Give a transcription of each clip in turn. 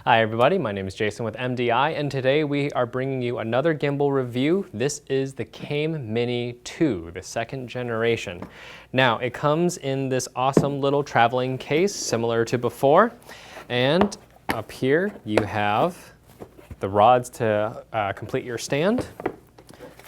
Hi everybody, my name is Jason with MDI, and today we are bringing you another gimbal review. This is the Came Mini 2, the second generation. Now, it comes in this awesome little traveling case similar to before, and up here you have the rods to complete your stand,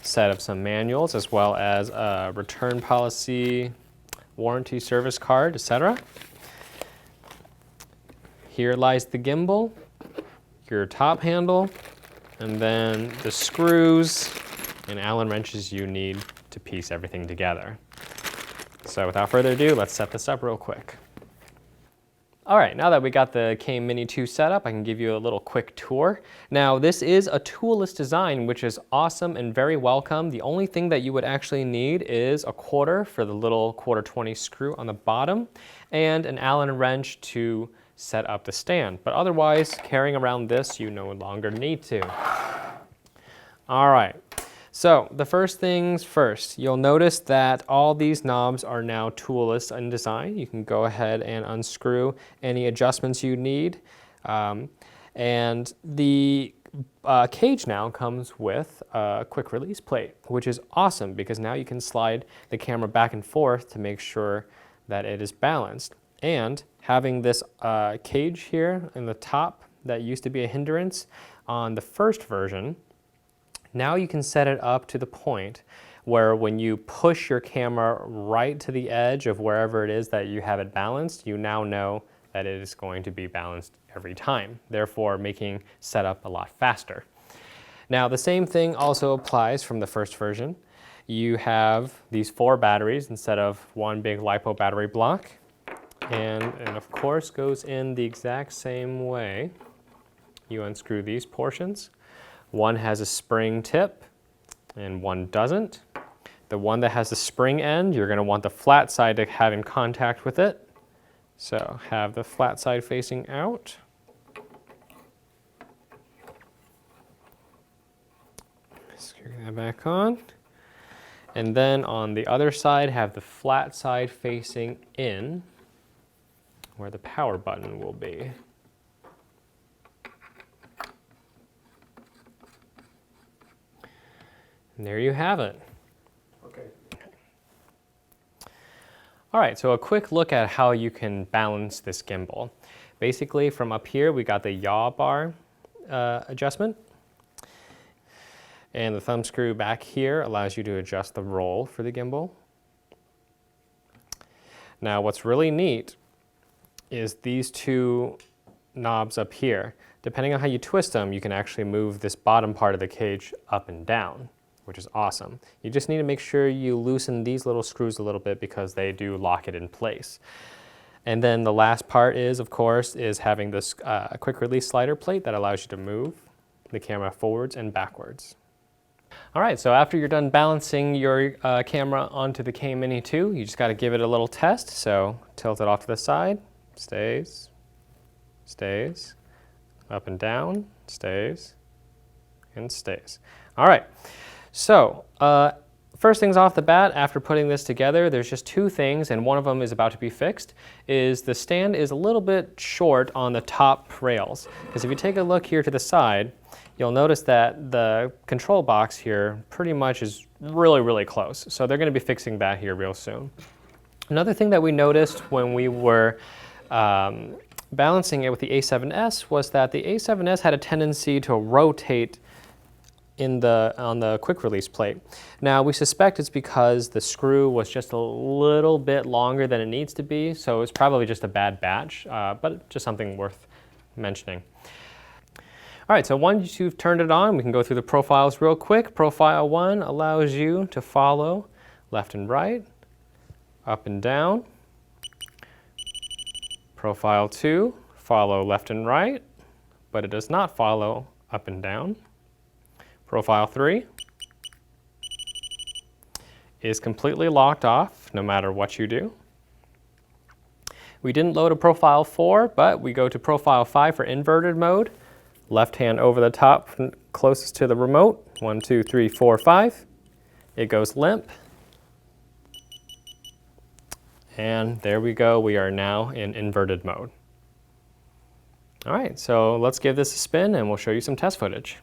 set of some manuals, as well as a return policy, warranty service card, etc. Here lies the gimbal, your top handle, and then the screws and Allen wrenches you need to piece everything together. So without further ado, let's set this up real quick. All right, now that we got the Came Mini 2 set up, I can give you a little quick tour. Now, this is a toolless design, which is awesome and very welcome. The only thing that you would actually need is a quarter for the little quarter 20 screw on the bottom and an Allen wrench to set up the stand. But otherwise, carrying around this, you no longer need to. All right. So the first things first, you'll notice that all these knobs are now toolless in design. You can go ahead and unscrew any adjustments you need. And the cage now comes with a quick release plate, which is awesome because now you can slide the camera back and forth to make sure that it is balanced. And having this cage here in the top that used to be a hindrance on the first version, now you can set it up to the point where when you push your camera right to the edge of wherever it is that you have it balanced, you now know that it is going to be balanced every time, therefore making setup a lot faster. Now the same thing also applies from the first version. You have these 4 batteries instead of one big LiPo battery block. And of course goes in the exact same way. You unscrew these portions. One has a spring tip and one doesn't. The one that has the spring end, you're going to want the flat side to have in contact with it. So have the flat side facing out. Screw that back on. And then on the other side, have the flat side facing in, where the power button will be. And there you have it. Okay. All right, so a quick look at how you can balance this gimbal. Basically, from up here, we got the yaw bar adjustment. And the thumb screw back here allows you to adjust the roll for the gimbal. Now, what's really neat is these 2 knobs up here. Depending on how you twist them, you can actually move this bottom part of the cage up and down, which is awesome. You just need to make sure you loosen these little screws a little bit because they do lock it in place. And then the last part is, of course, is having this quick release slider plate that allows you to move the camera forwards and backwards. All right, so after you're done balancing your camera onto the Came Mini 2, you just got to give it a little test. So tilt it off to the side. Stays, stays, up and down, stays, and stays. All right, so first things off the bat, after putting this together, there's just 2 things, and one of them is about to be fixed, is the stand is a little bit short on the top rails. Because if you take a look here to the side, you'll notice that the control box here pretty much is really, really close. So they're going to be fixing that here real soon. Another thing that we noticed when we were balancing it with the A7S was that the A7S had a tendency to rotate on the quick release plate. Now we suspect it's because the screw was just a little bit longer than it needs to be, so it's probably just a bad batch, but just something worth mentioning. All right, so once you've turned it on, we can go through the profiles real quick. Profile 1 allows you to follow left and right, up and down. Profile 2, follow left and right, but it does not follow up and down. Profile 3 is completely locked off no matter what you do. We didn't load a Profile 4, but we go to Profile 5 for inverted mode. Left hand over the top closest to the remote. 1, 2, 3, 4, 5. It goes limp. And there we go, we are now in inverted mode. All right, so let's give this a spin and we'll show you some test footage.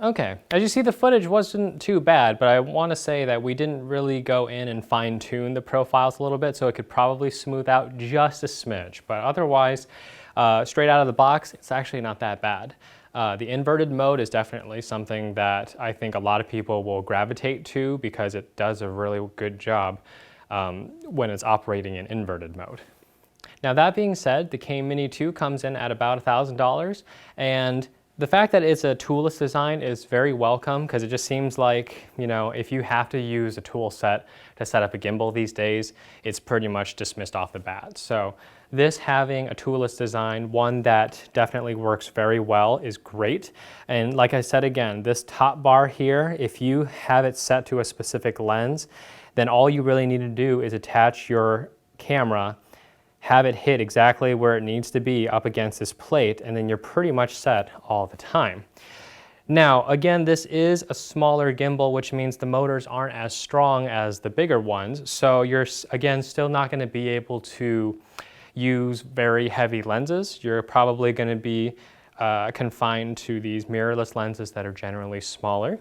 Okay, as you see, the footage wasn't too bad, but I want to say that we didn't really go in and fine tune the profiles a little bit, so it could probably smooth out just a smidge, but otherwise, straight out of the box, it's actually not that bad. The inverted mode is definitely something that I think a lot of people will gravitate to because it does a really good job when it's operating in inverted mode. Now that being said, the Cane Mini 2 comes in at about $1,000, and the fact that it's a toolless design is very welcome because it just seems like, you know, if you have to use a tool set to set up a gimbal these days, it's pretty much dismissed off the bat. So this having a toolless design, one that definitely works very well, is great. And like I said again, this top bar here, if you have it set to a specific lens, then all you really need to do is attach your camera, have it hit exactly where it needs to be up against this plate, and then you're pretty much set all the time. Now, again, this is a smaller gimbal, which means the motors aren't as strong as the bigger ones. So you're, again, still not going to be able to use very heavy lenses. You're probably going to be confined to these mirrorless lenses that are generally smaller.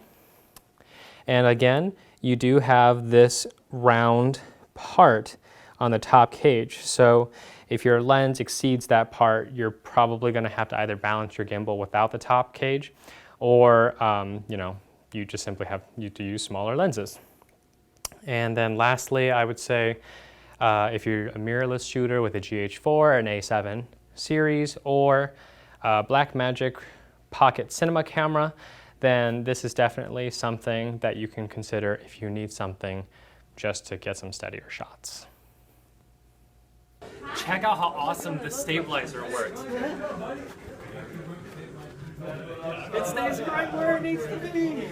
And again, you do have this round part on the top cage. So if your lens exceeds that part, you're probably going to have to either balance your gimbal without the top cage, or you know, you just simply have to use smaller lenses. And then lastly, I would say if you're a mirrorless shooter with a GH4, an A7 series, or a Blackmagic Pocket Cinema camera, then this is definitely something that you can consider if you need something just to get some steadier shots. Check out how awesome the stabilizer works. It stays right where it needs to be.